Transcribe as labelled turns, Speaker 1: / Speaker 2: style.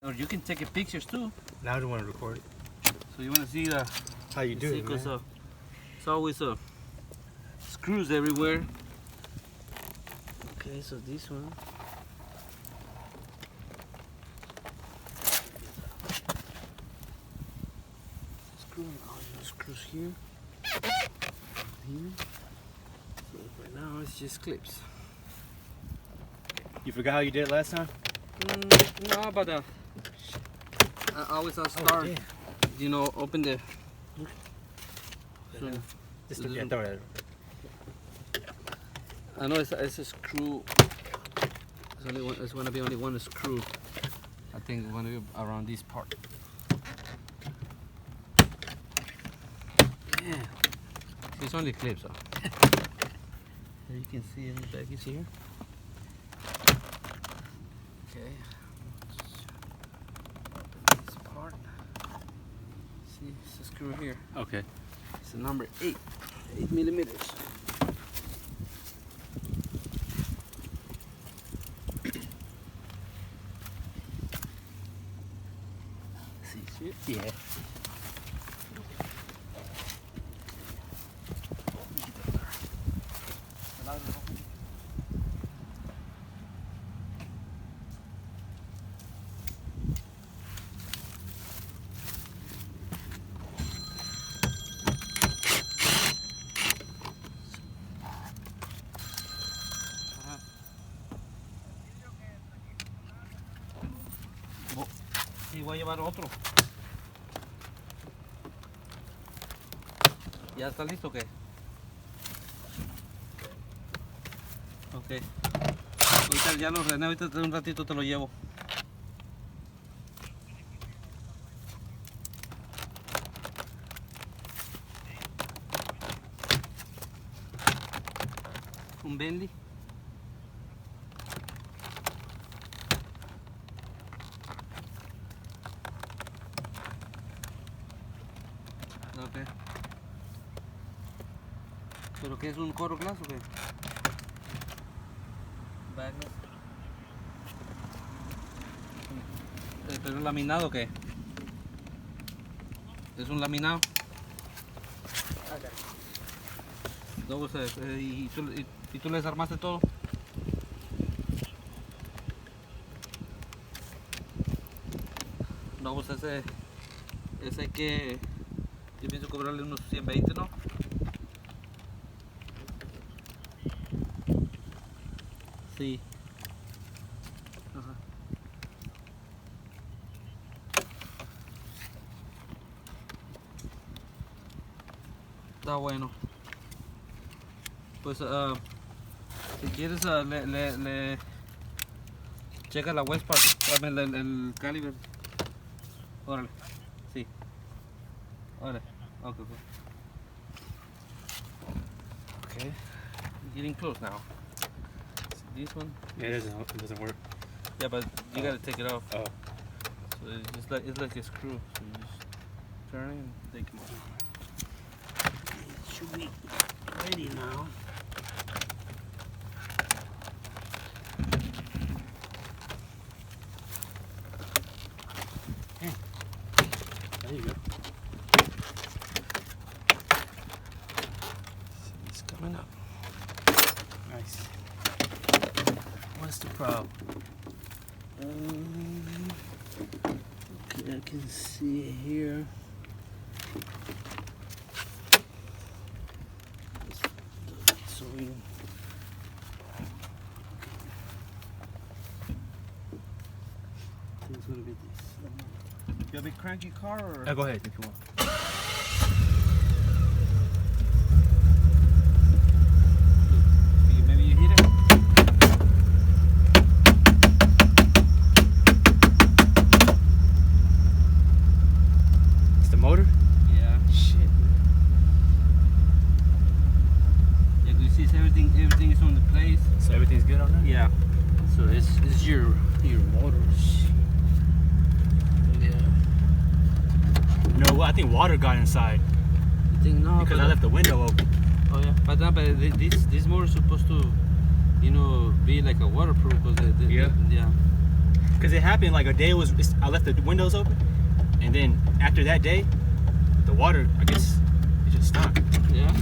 Speaker 1: Or you can take pictures too.
Speaker 2: Now I don't want to record.
Speaker 1: So you want to see the
Speaker 2: How you do it,
Speaker 1: because
Speaker 2: man?
Speaker 1: it's always screws everywhere. Okay, so this one. Screws here. Here. So right now it's just clips.
Speaker 2: You forgot how you did it last time?
Speaker 1: No, but I always start.
Speaker 2: Yeah.
Speaker 1: You know, open the. So,
Speaker 2: Just look at it.
Speaker 1: I know it's a screw. It's gonna be only one screw. I think it's gonna be around this part. Yeah. It's only clips, so. You can see the back is here. Okay. Open this part. See, it's a screw here.
Speaker 2: Okay.
Speaker 1: It's a number 8 millimeters. See,
Speaker 2: Yeah.
Speaker 1: Sí, voy a llevar otro. ¿Ya está listo o qué? Ok. Ahorita ya lo ordené, ahorita un ratito te lo llevo. Un Bentley. Ok. ¿Pero qué es un coro glass o qué? Bagless. ¿Pero es laminado o qué? ¿Es un laminado? No, pues, ¿y tú les armaste todo? No, pues ese hay que, yo pienso cobrarle unos 120, ¿no? Sí. Ajá. Está bueno. Pues si quieres le checa la West Part, el calibre. Órale. Sí. Órale. Okay. Okay. Getting close now. This one.
Speaker 2: Yeah, it doesn't work.
Speaker 1: Yeah, but you gotta take it off.
Speaker 2: Oh.
Speaker 1: So it's like a screw. So you just turn it and take it off. It should be ready now.
Speaker 2: There you go.
Speaker 1: It's coming up.
Speaker 2: Nice.
Speaker 1: What's the problem? Okay, I can see it here. So we. It's gonna be this. You have a cranky car or?
Speaker 2: Go ahead if you want.
Speaker 1: Maybe you hit it.
Speaker 2: It's the motor?
Speaker 1: Yeah.
Speaker 2: Shit.
Speaker 1: Yeah, you see everything is on the place.
Speaker 2: So everything's good on there?
Speaker 1: Yeah. So it's your motor. Yeah.
Speaker 2: No, I think water got inside.
Speaker 1: You think no?
Speaker 2: Because I left the window open.
Speaker 1: Oh yeah, but this motor is supposed to, you know, be like a waterproof because
Speaker 2: Yeah.
Speaker 1: yeah.
Speaker 2: Because it happened like a day I left the windows open, and then after that day, the water, I guess, it just stopped.
Speaker 1: Yeah.